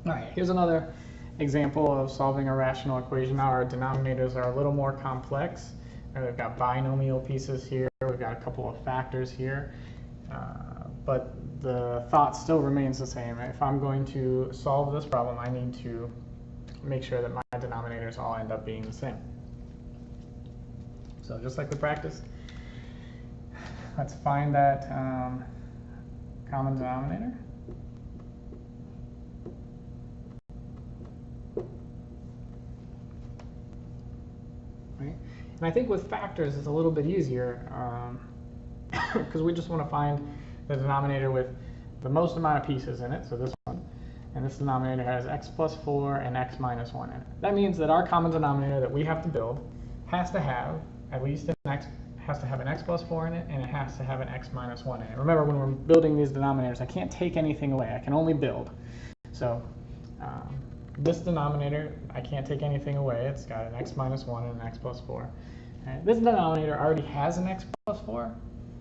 All right, here's another example of solving a rational equation. Now our denominators are a little more complex. We've got binomial pieces here. We've got a couple of factors here. But the thought still remains the same. If I'm going to solve this problem, I need to make sure that my denominators all end up being the same. So just like we practiced, let's find that common denominator. Right? And I think with factors it's a little bit easier because we just want to find the denominator with the most amount of pieces in it, so this one. And this denominator has x plus 4 and x minus 1 in it. That means that our common denominator that we have to build has to have at least an x, has to have an x plus 4 in it, and it has to have an x minus 1 in it. Remember, when we're building these denominators, I can't take anything away. I can only build. So this denominator, I can't take anything away. It's got an x minus 1 and an x plus 4. And this denominator already has an x plus 4.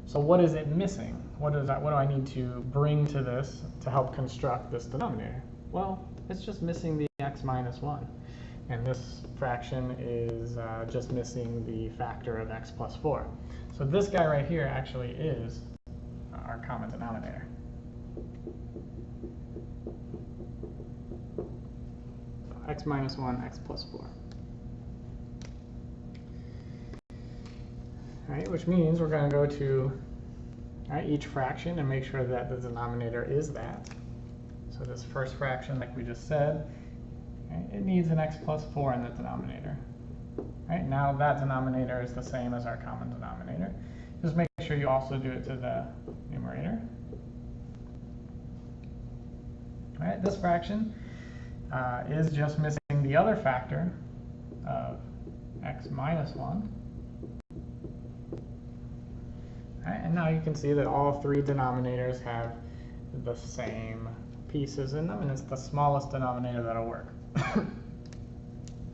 So what is it missing? What do I need to bring to this to help construct this denominator? Well, it's just missing the x minus 1. And this fraction is just missing the factor of x plus 4. So this guy right here actually is our common denominator. So x minus 1, x plus 4. All right, which means we're going to go to each fraction and make sure that the denominator is that. So this first fraction, like we just said, it needs an x plus 4 in the denominator. Right, now that denominator is the same as our common denominator. Just make sure you also do it to the numerator. All right, this fraction is just missing the other factor of x minus 1. Right, and now you can see that all three denominators have the same pieces in them, and it's the smallest denominator that'll work.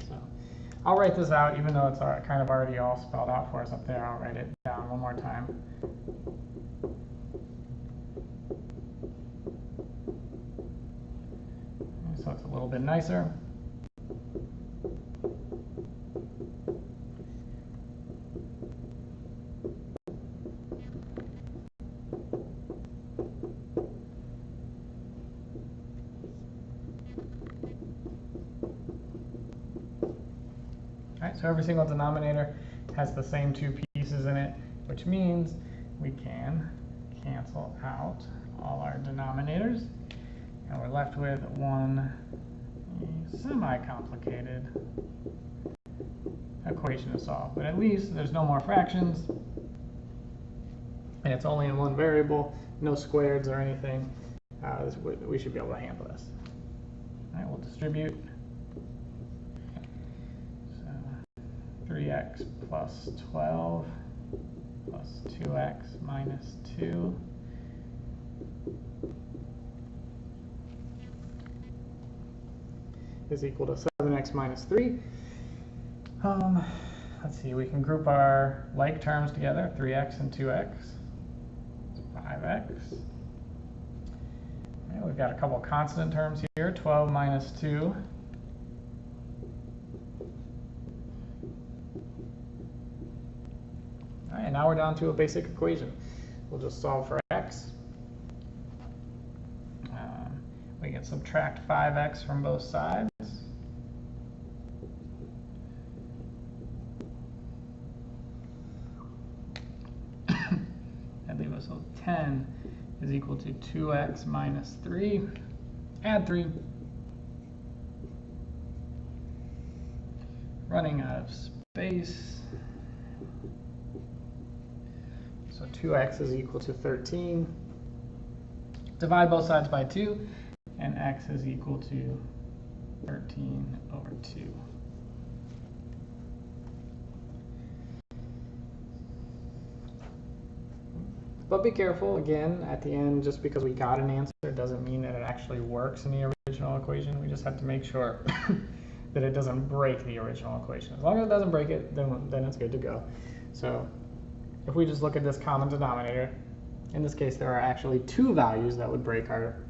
So I'll write this out, even though it's kind of already all spelled out for us up there. I'll write it down one more time. So it's a little bit nicer. So every single denominator has the same two pieces in it, which means we can cancel out all our denominators, and we're left with one semi-complicated equation to solve. But at least there's no more fractions, and it's only in one variable, no squareds or anything. We should be able to handle this. All right, we'll distribute. 3x plus 12 plus 2x minus 2 is equal to 7x minus 3. Let's see, we can group our like terms together, 3x and 2x. It's 5x. Okay, we've got a couple constant terms here, 12 minus 2. And now we're down to a basic equation. We'll just solve for x. We can subtract 5x from both sides. That leaves us with 10 is equal to 2x minus 3. Add 3. Running out of space. So 2x is equal to 13. Divide both sides by 2, and x is equal to 13 over 2. But be careful, again, at the end, just because we got an answer doesn't mean that it actually works in the original equation. We just have to make sure that it doesn't break the original equation. As long as it doesn't break it, then it's good to go. So if we just look at this common denominator, in this case there are actually two values that would break our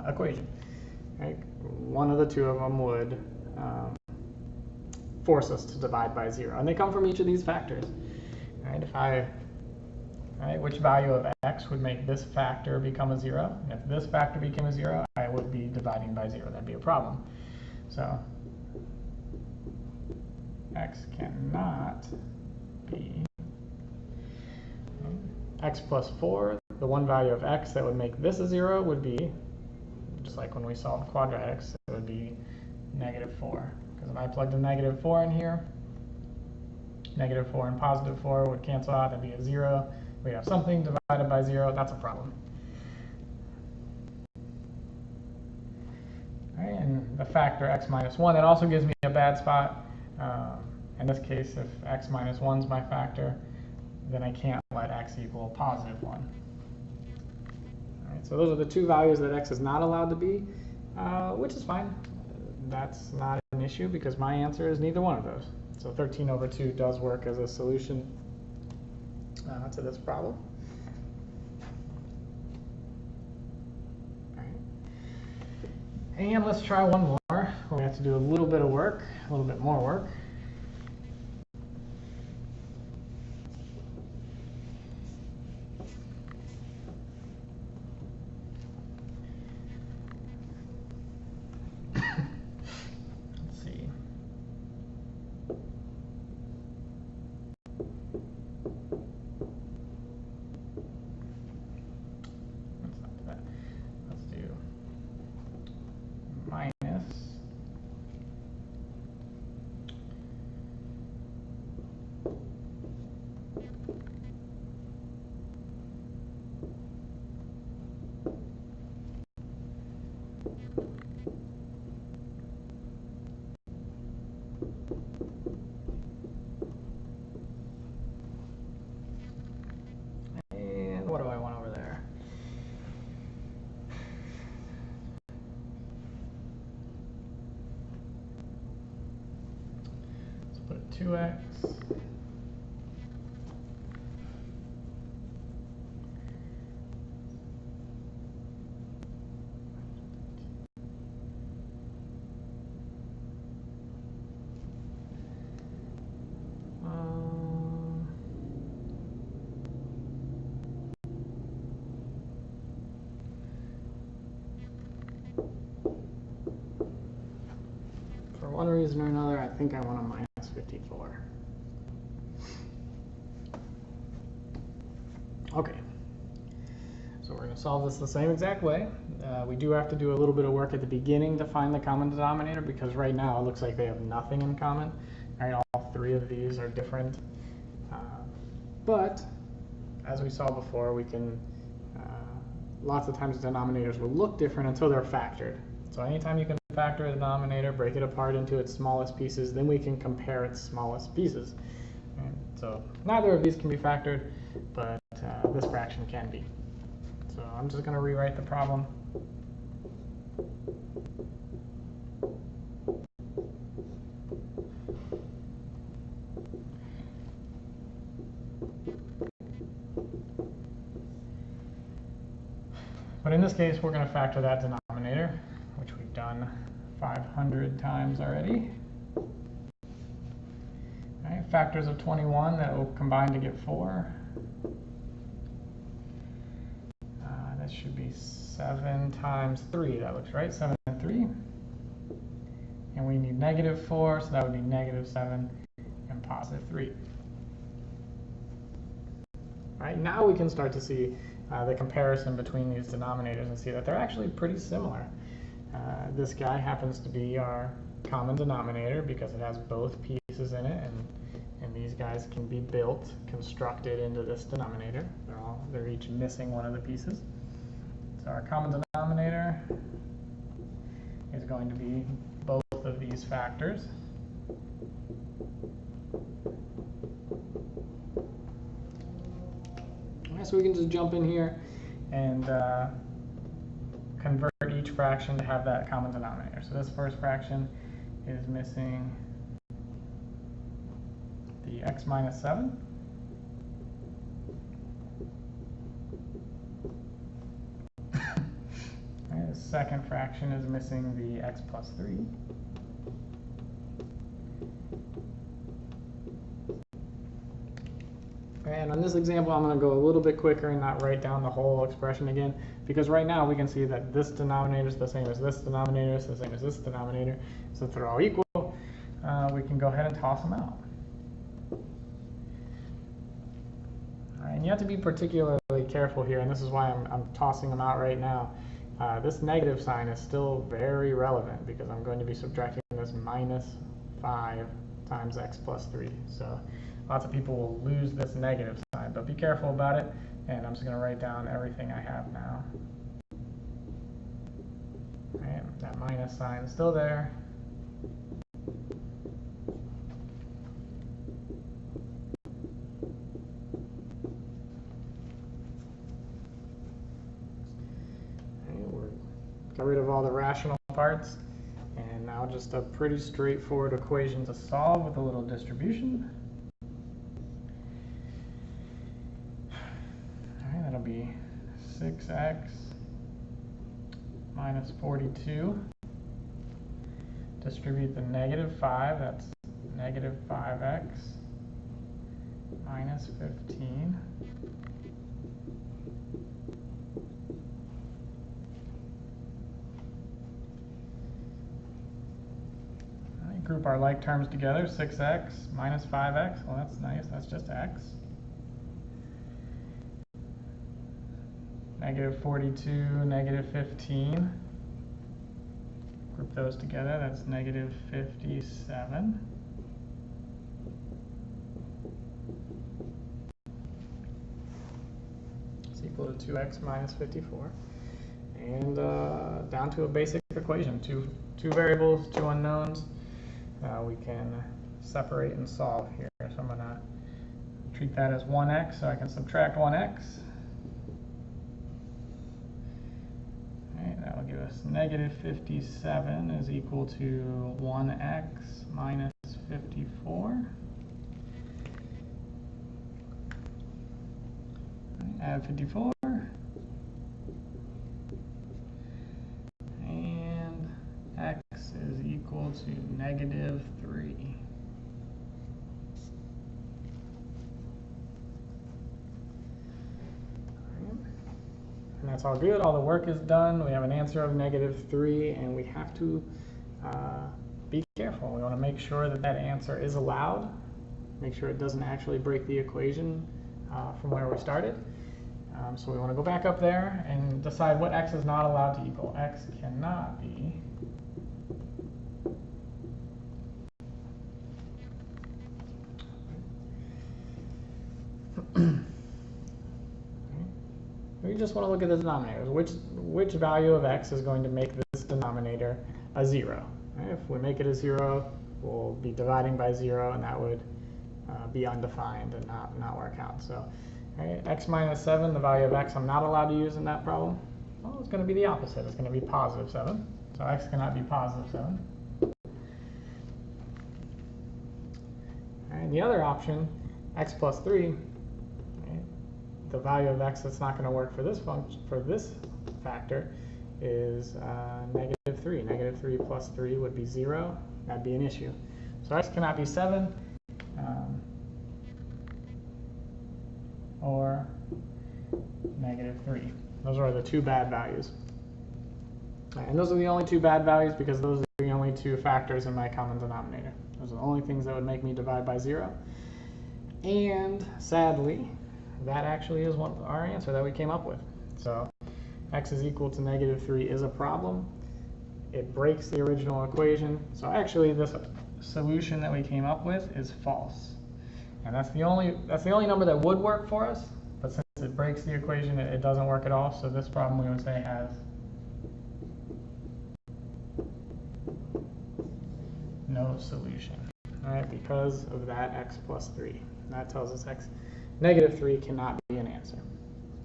equation. right? One of the two of them would force us to divide by 0. And they come from each of these factors. Right? Which value of x would make this factor become a 0? And if this factor became a 0, I would be dividing by 0. That'd be a problem. So x cannot be x plus 4. The one value of x that would make this a 0 would be, just like when we solved quadratics, it would be -4. Because if I plugged a -4 in here, -4 and +4 would cancel out, that'd be a 0. We have something divided by 0, that's a problem. All right, and the factor x minus 1, that also gives me a bad spot. In this case, if x minus 1 is my factor, then I can't let x equal +1. All right, so those are the two values that x is not allowed to be, which is fine. That's not an issue because my answer is neither one of those. So 13/2 does work as a solution to this problem. All right. And let's try one more where we have to do a little bit of work, a little bit more work. What do I want over there? Let's put 2x. For one reason or another, I think I want a -54. Okay, so we're going to solve this the same exact way. We do have to do a little bit of work at the beginning to find the common denominator because right now it looks like they have nothing in common. Right, all three of these are different. But as we saw before, we can lots of times denominators will look different until they're factored. So anytime you can factor a denominator, break it apart into its smallest pieces, then we can compare its smallest pieces. And so neither of these can be factored, but this fraction can be. So I'm just going to rewrite the problem. But in this case, we're going to factor that denominator, which we've done 500 times already. All right, factors of 21 that will combine to get 4. That should be 7 times 3. That looks right, 7 and 3. And we need -4, so that would be -7 and +3. All right, now we can start to see the comparison between these denominators and see that they're actually pretty similar. This guy happens to be our common denominator because it has both pieces in it, and these guys can be built, constructed into this denominator. They're each missing one of the pieces. So our common denominator is going to be both of these factors. So we can just jump in here and convert each fraction to have that common denominator. So this first fraction is missing the x minus 7. Right, second fraction is missing the x plus 3. And on this example, I'm going to go a little bit quicker and not write down the whole expression again, because right now we can see that this denominator is the same as this denominator, is the same as this denominator. Since they're all equal, we can go ahead and toss them out. All right, and you have to be particularly careful here, and this is why I'm tossing them out right now. This negative sign is still very relevant because I'm going to be subtracting this minus 5 times x plus 3. So lots of people will lose this negative sign, but be careful about it. And I'm just going to write down everything I have now. And that minus sign is still there. Got rid of all the rational parts, and now just a pretty straightforward equation to solve with a little distribution. All right, that'll be 6x minus 42. Distribute the negative 5, that's negative 5x minus 15. Group our like terms together, 6x minus 5x, well that's nice, that's just x. Negative 42, negative 15. Group those together, that's negative 57. It's equal to 2x minus 54. And down to a basic equation, two variables, two unknowns. We can separate and solve here. So I'm going to treat that as 1x, so I can subtract 1x. Alright, that will give us negative 57 is equal to 1x minus 54. Add 54. And x is equal to negative 3. And that's all good. All the work is done. We have an answer of negative 3, and we have to be careful. We want to make sure that that answer is allowed. Make sure it doesn't actually break the equation from where we started. So we want to go back up there and decide what x is not allowed to equal. X cannot be we just want to look at the denominators. Which value of x is going to make this denominator a 0? Right? If we make it a 0, we'll be dividing by 0, and that would be undefined and not work out. So, right, x minus 7, the value of x I'm not allowed to use in that problem. Well, it's going to be the opposite. It's going to be positive 7. So x cannot be positive 7. And the other option, x plus 3, the value of x that's not going to work for this function, for this factor, is negative 3. Negative 3 plus 3 would be 0. That'd be an issue. So x cannot be 7 or negative 3. Those are the two bad values. And those are the only two bad values because those are the only two factors in my common denominator. Those are the only things that would make me divide by 0. And sadly, that actually is our answer that we came up with. So x is equal to negative 3 is a problem. It breaks the original equation. So actually this solution that we came up with is false. And that's the only number that would work for us. But since it breaks the equation, it doesn't work at all. So this problem we would say has no solution. All right, because of that x plus 3. That tells us negative 3 cannot be an answer.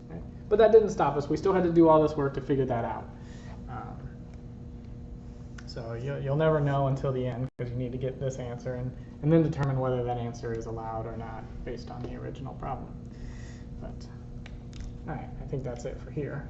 Right? But that didn't stop us. We still had to do all this work to figure that out. So you'll never know until the end because you need to get this answer and then determine whether that answer is allowed or not based on the original problem. But all right, I think that's it for here.